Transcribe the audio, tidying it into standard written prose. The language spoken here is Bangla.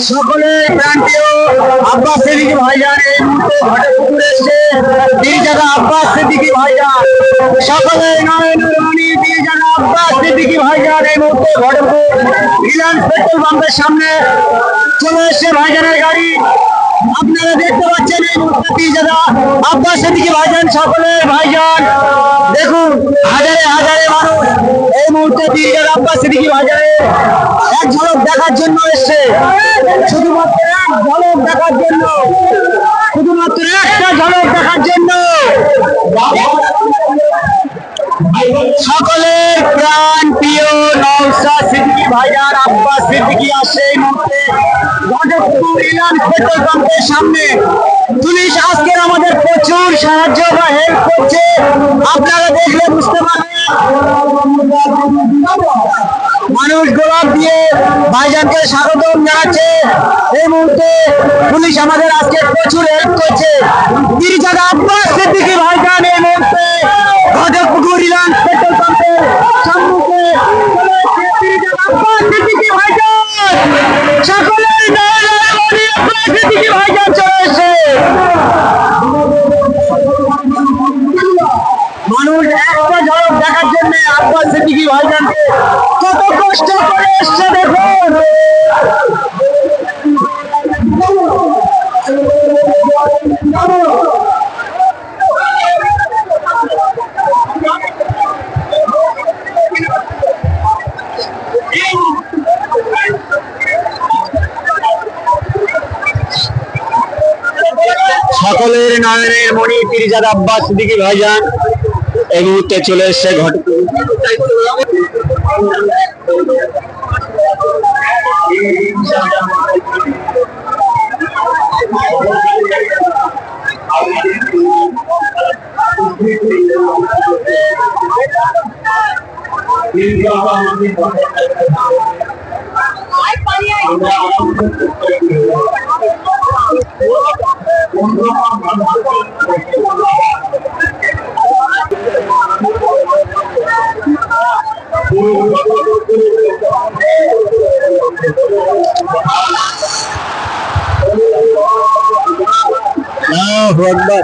সকলের প্রান্তীয় আব্বাস সিদ্দিকী ভাইজান এই মুহূর্তে ঘাটে পুকুরে এসছে। পীরজাদা আব্বাস সিদ্দিকী ভাইজান, সকলের নয়নের মণি পীরজাদা আব্বাস সিদ্দিকী ভাইজান এই মুহূর্তে ঘাটে রিলায়েন্স পেট্রোল পাম্পের সামনে চলে এসছে ভাইজানের গাড়ি। আপনারা দেখতে পাচ্ছেন এই মুহূর্তে পীরজাদা আব্বাস সিদ্দিকী ভাইজান, সকলের ভাইজান দেখুন, হাজারে হাজারে মানুষ এই মুহূর্তে পীরজাদা আব্বাস সিদ্দিকী ভাইজানের এক ঝলক দেখার জন্য এসছে। শুধুমাত্র এক ঝলক দেখার জন্য, শুধুমাত্র একটা ঝলক দেখার জন্য সকলের প্রাণ প্রিয় নওশাদ সিদ্দিকী ভাইজান আব্বাস সিদ্দিকী আসছে এই মুহূর্তে ঘটকপুর রিলায়েন্স পেট্রোল পাম্পের সামনে। পুলিশ আজকের আমাদের প্রচুর সাহায্য বা হেল্প করছে, আপনারা দেখলে বুঝতে পারবেন। মানুষ গোলাপ দিয়ে ভাইজানকে স্বাগতম জানাচ্ছে। এই মুহূর্তে পুলিশ আমাদের আজকে প্রচুর হেল্প করছে। পীরজাদা আব্বাস সিদ্দিকী ভাইজান এই মুহূর্তে ঘটকপুকুর রিলায়েন্স পেট্রোল পাম্পের সম্মুখে পীরজাদা আব্বাস সিদ্দিকী ভাইজান, সকলের নয়নের মণি আব্বাস সিদ্দিকী ভাইজান চলে এসেছে। মানুষ একটা ঝলক দেখার জন্য আব্বাস সিদ্দিকী ভাইজানকে কত কষ্ট করে এসছে দেখুন। সকলের নয়নের মণি পীরজাদা আব্বাস সিদ্দিকী ভাইজান এই মুহূর্তে চলে এসছে ঘটকপুর। Allahu Akbar।